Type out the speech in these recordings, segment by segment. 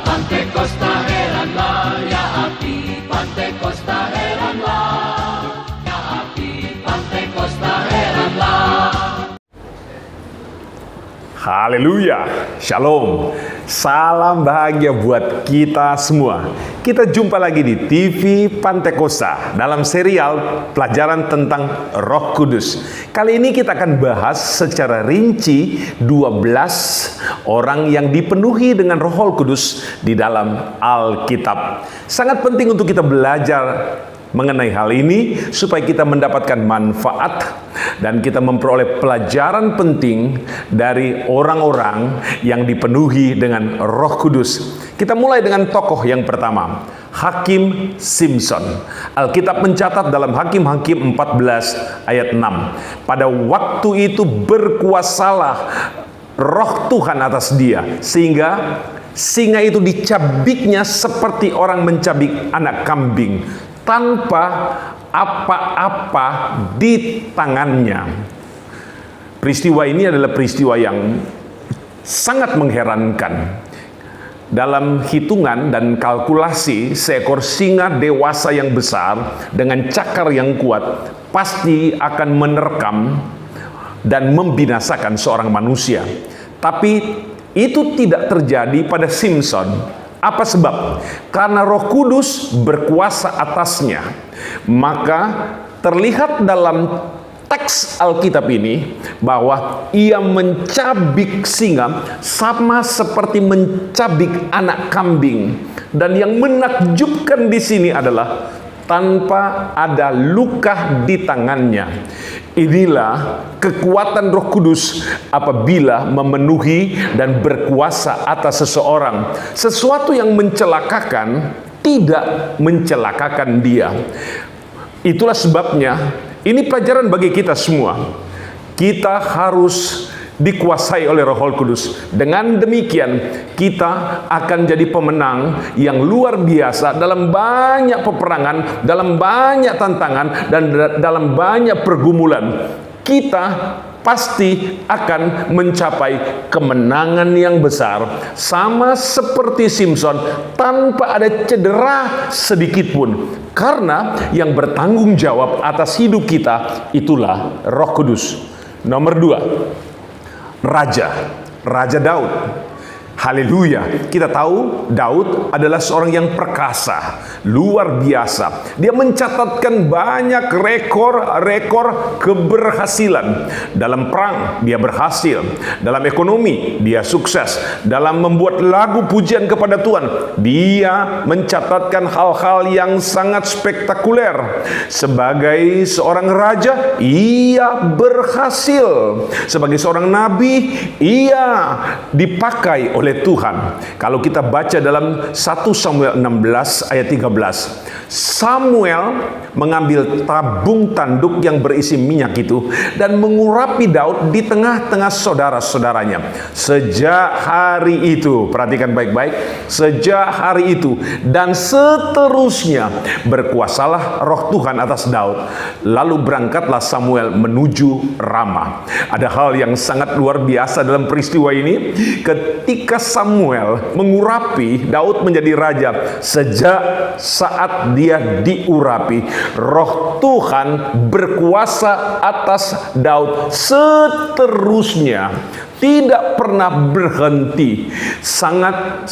Pantekosta heranlah, ya api Pantekosta heranlah, ya api Pantekosta heranlah. Haleluya, shalom, salam bahagia buat kita semua. Kita jumpa lagi di TV Pantekosta dalam serial pelajaran tentang Roh Kudus. Kali ini kita akan bahas secara rinci 12 orang yang dipenuhi dengan Roh Kudus di dalam Alkitab. Sangat penting untuk kita belajar mengenai hal ini supaya kita mendapatkan manfaat dan kita memperoleh pelajaran penting dari orang-orang yang dipenuhi dengan Roh Kudus. Kita mulai dengan tokoh yang pertama, Hakim Simson. Alkitab mencatat dalam Hakim-Hakim 14 ayat 6. Pada waktu itu berkuasalah Roh Tuhan atas dia, sehingga singa itu dicabiknya seperti orang mencabik anak kambing, tanpa apa-apa di tangannya. Peristiwa ini adalah peristiwa yang sangat mengherankan. Dalam hitungan dan kalkulasi, seekor singa dewasa yang besar dengan cakar yang kuat pasti akan menerkam dan membinasakan seorang manusia. Tapi itu tidak terjadi pada Simson. Apa sebab? Karena Roh Kudus berkuasa atasnya. Maka terlihat dalam teks Alkitab ini bahwa ia mencabik singa sama seperti mencabik anak kambing. Dan yang menakjubkan di sini adalah tanpa ada luka di tangannya. Inilah kekuatan Roh Kudus apabila memenuhi dan berkuasa atas seseorang. Sesuatu yang mencelakakan tidak mencelakakan dia. Itulah sebabnya ini pelajaran bagi kita semua. Kita harus dikuasai oleh Roh Kudus. Dengan demikian kita akan jadi pemenang yang luar biasa dalam banyak peperangan, dalam banyak tantangan, dan dalam banyak pergumulan. Kita pasti akan mencapai kemenangan yang besar, sama seperti Simson, tanpa ada cedera sedikit pun. Karena yang bertanggung jawab atas hidup kita itulah Roh Kudus. Nomor 2, Raja Daud. Haleluya. Kita tahu Daud adalah seorang yang perkasa, luar biasa. Dia mencatatkan banyak rekor keberhasilan. Dalam perang dia berhasil, dalam ekonomi dia sukses, dalam membuat lagu pujian kepada Tuhan dia mencatatkan hal-hal yang sangat spektakuler. Sebagai seorang raja ia berhasil. Sebagai seorang nabi ia dipakai oleh Tuhan. Kalau kita baca dalam 1 Samuel 16 ayat 13, Samuel mengambil tabung tanduk yang berisi minyak itu dan mengurapi Daud di tengah-tengah saudara-saudaranya. Sejak hari itu, perhatikan baik-baik, sejak hari itu dan seterusnya berkuasalah Roh Tuhan atas Daud. Lalu berangkatlah Samuel menuju Rama. Ada hal yang sangat luar biasa dalam peristiwa ini. Ketika Samuel mengurapi Daud menjadi raja, sejak saat dia diurapi, Roh Tuhan berkuasa atas Daud seterusnya, tidak pernah berhenti. Sangat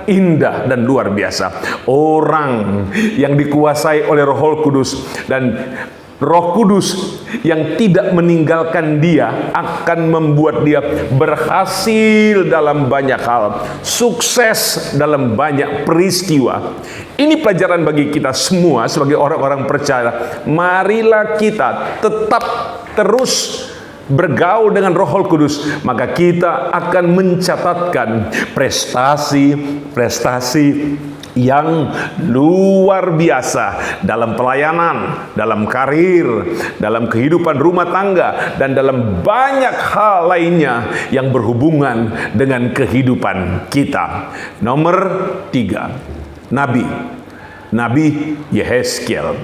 indah dan luar biasa. Orang yang dikuasai oleh Roh Kudus, dan Roh Kudus yang tidak meninggalkan dia akan membuat dia berhasil dalam banyak hal, sukses dalam banyak peristiwa. Ini pelajaran bagi kita semua sebagai orang-orang percaya. Marilah kita tetap terus bergaul dengan Roh Kudus, maka kita akan mencatatkan prestasi yang luar biasa dalam pelayanan, dalam karir, dalam kehidupan rumah tangga, dan dalam banyak hal lainnya yang berhubungan dengan kehidupan kita. Nomor 3, Nabi Yehezkiel.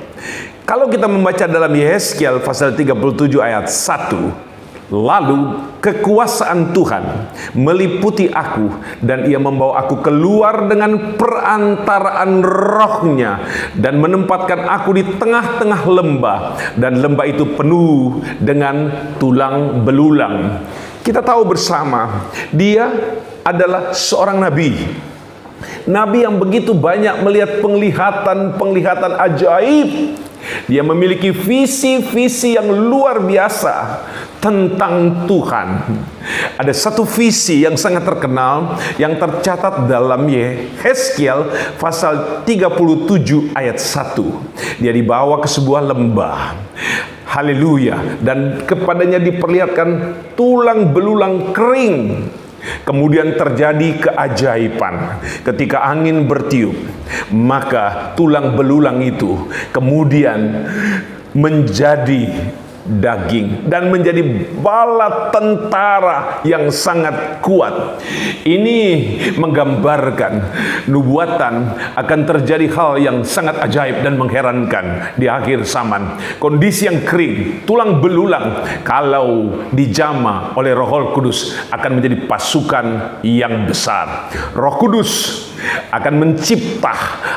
Kalau kita membaca dalam Yehezkiel pasal 37 ayat 1, Lalu kekuasaan Tuhan meliputi aku, dan ia membawa aku keluar dengan perantaraan rohnya dan menempatkan aku di tengah-tengah lembah, dan lembah itu penuh dengan tulang belulang. Kita tahu bersama, dia adalah seorang nabi. Nabi yang begitu banyak melihat penglihatan ajaib. Dia memiliki visi-visi yang luar biasa tentang Tuhan. Ada satu visi yang sangat terkenal yang tercatat dalam Yehezkiel pasal 37 ayat 1. Dia dibawa ke sebuah lembah. Haleluya. Dan kepadanya diperlihatkan tulang belulang kering. Kemudian terjadi keajaiban. Ketika angin bertiup, maka tulang belulang itu kemudian menjadi daging dan menjadi bala tentara yang sangat kuat. Ini menggambarkan nubuatan akan terjadi hal yang sangat ajaib dan mengherankan di akhir zaman. Kondisi yang kering, tulang belulang, kalau dijamah oleh Roh Kudus akan menjadi pasukan yang besar. Roh Kudus akan mencipta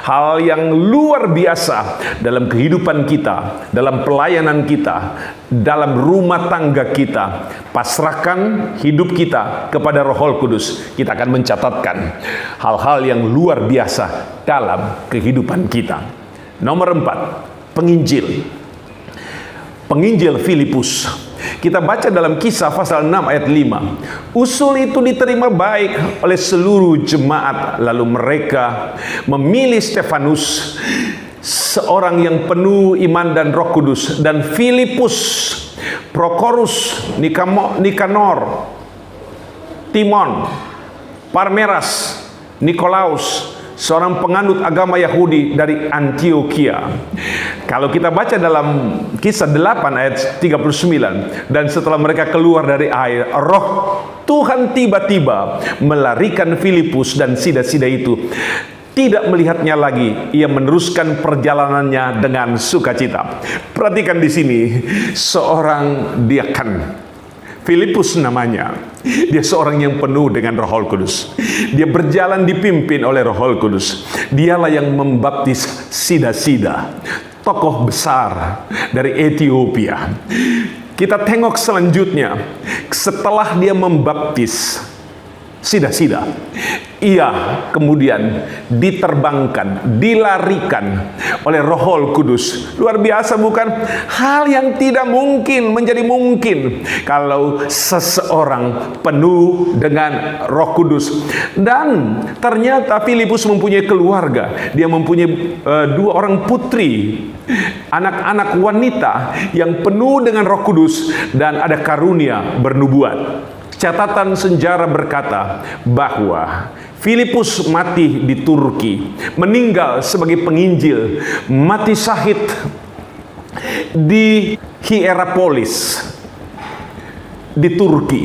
hal yang luar biasa dalam kehidupan kita, dalam pelayanan kita, dalam rumah tangga kita. Pasrahkan hidup kita kepada Roh Kudus. Kita akan mencatatkan hal-hal yang luar biasa dalam kehidupan kita. Nomor 4, penginjil. Penginjil Filipus. Kita baca dalam Kisah pasal 6 ayat 5. Usul itu diterima baik oleh seluruh jemaat. Lalu mereka memilih Stefanus, seorang yang penuh iman dan Roh Kudus, dan Filipus, Prokorus, Nikanor, Timon, Parmenas, Nikolaus, seorang penganut agama Yahudi dari Antioquia. Kalau kita baca dalam Kisah 8 ayat 39, dan setelah mereka keluar dari air, Roh Tuhan tiba-tiba melarikan Filipus dan sida-sida itu. Tidak melihatnya lagi, ia meneruskan perjalanannya dengan sukacita. Perhatikan di sini, seorang diaken, Filipus namanya. Dia seorang yang penuh dengan Roh Kudus. Dia berjalan dipimpin oleh Roh Kudus. Dialah yang membaptis sida-sida, tokoh besar dari Ethiopia. Kita tengok selanjutnya, setelah dia membaptis sida-sida, ia kemudian diterbangkan, dilarikan oleh Roh Kudus. Luar biasa, bukan? Hal yang tidak mungkin menjadi mungkin kalau seseorang penuh dengan Roh Kudus. Dan ternyata Filipus mempunyai keluarga. Dia mempunyai 2 orang putri, anak-anak wanita yang penuh dengan Roh Kudus dan ada karunia bernubuat. Catatan sejarah berkata bahwa Filipus mati di Turki, meninggal sebagai penginjil, mati syahid di Hierapolis di Turki.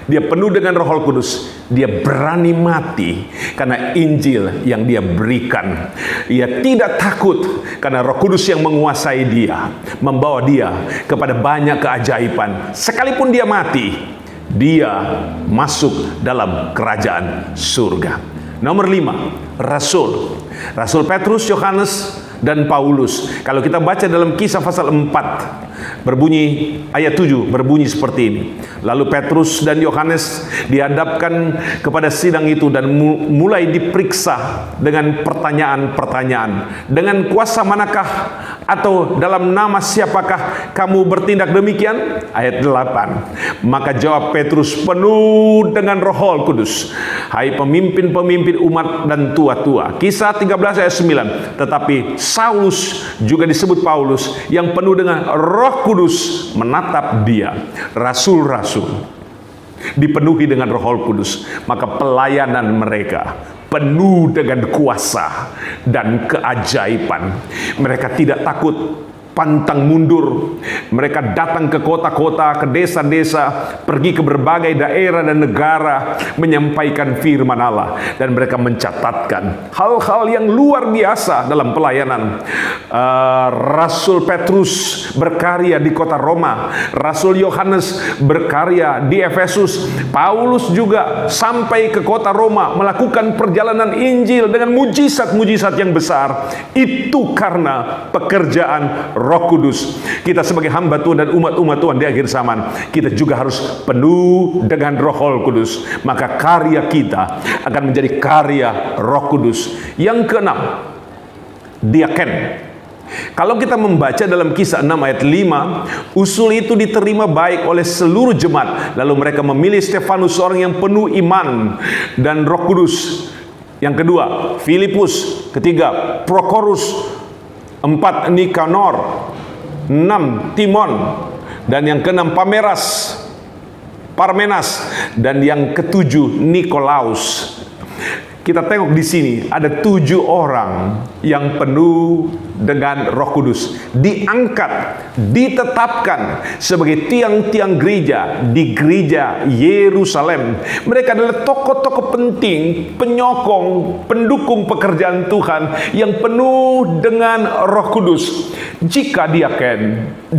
Dia penuh dengan Roh Kudus. Dia berani mati karena Injil yang dia berikan. Ia tidak takut karena Roh Kudus yang menguasai dia, membawa dia kepada banyak keajaiban. Sekalipun dia mati, dia masuk dalam kerajaan surga. Nomor 5, Rasul. Rasul Petrus, Yohanes, dan Paulus. Kalau kita baca dalam Kisah pasal 4, berbunyi ayat 7, berbunyi seperti ini. Lalu Petrus dan Yohanes dihadapkan kepada sidang itu dan mulai diperiksa dengan pertanyaan-pertanyaan. Dengan kuasa manakah atau dalam nama siapakah kamu bertindak demikian? Ayat 8. Maka jawab Petrus penuh dengan Roh Kudus, hai pemimpin-pemimpin umat dan tua-tua. Kisah 13 ayat 9. Tetapi Saulus, juga disebut Paulus, yang penuh dengan Roh Kudus, menatap dia. Rasul-rasul dipenuhi dengan Roh Kudus, maka pelayanan mereka penuh dengan kuasa dan keajaiban. Mereka tidak takut pantang mundur. Mereka datang ke kota-kota, ke desa-desa, pergi ke berbagai daerah dan negara, menyampaikan firman Allah. Dan mereka mencatatkan hal-hal yang luar biasa dalam pelayanan. Rasul Petrus berkarya di kota Roma, Rasul Yohanes berkarya di Efesus, Paulus juga sampai ke kota Roma melakukan perjalanan Injil dengan mujizat-mujizat yang besar. Itu karena pekerjaan Roh Kudus. Kita sebagai hamba Tuhan dan umat-umat Tuhan di akhir zaman, kita juga harus penuh dengan Roh Kudus. Maka karya kita akan menjadi karya Roh Kudus. Yang keenam, diaken. Kalau kita membaca dalam Kisah 6 ayat 5, usul itu diterima baik oleh seluruh jemaat. Lalu mereka memilih Stefanus, seorang yang penuh iman dan Roh Kudus. Yang kedua, Filipus. Ketiga, Prokorus. 4, Nikanor. 6, Timon. Dan yang keenam, Parmenas. Dan yang ketujuh, Nikolaus. Kita tengok di sini ada 7 orang yang penuh dengan Roh Kudus, diangkat, ditetapkan sebagai tiang-tiang gereja di gereja Yerusalem. Mereka adalah tokoh-tokoh penting, penyokong, pendukung pekerjaan Tuhan yang penuh dengan Roh Kudus. Jika diaken,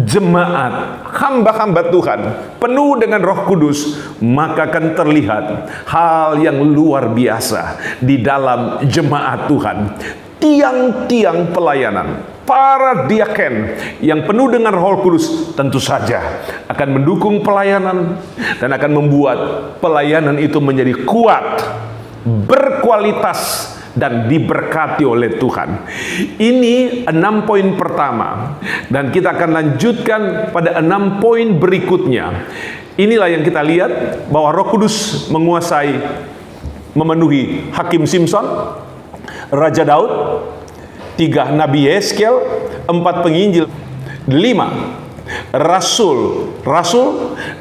jemaat, hamba-hamba Tuhan penuh dengan Roh Kudus, maka akan terlihat hal yang luar biasa di dalam jemaat Tuhan. Tiang-tiang pelayanan, para diaken yang penuh dengan Roh Kudus tentu saja akan mendukung pelayanan dan akan membuat pelayanan itu menjadi kuat, berkualitas, dan diberkati oleh Tuhan. Ini 6 poin pertama, dan kita akan lanjutkan pada 6 poin berikutnya. Inilah yang kita lihat bahwa Roh Kudus menguasai, memenuhi Hakim Simson, Raja Daud, 3 Nabi Yeskel, 4 penginjil, 5 rasul,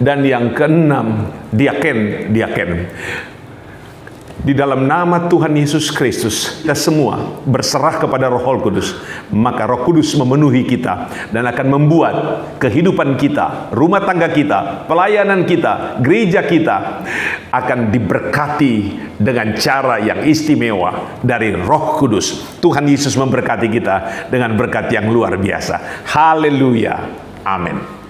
dan yang keenam diaken. Di dalam nama Tuhan Yesus Kristus, kita semua berserah kepada Roh Kudus. Maka Roh Kudus memenuhi kita dan akan membuat kehidupan kita, rumah tangga kita, pelayanan kita, gereja kita akan diberkati dengan cara yang istimewa dari Roh Kudus. Tuhan Yesus memberkati kita dengan berkat yang luar biasa. Haleluya. Amin.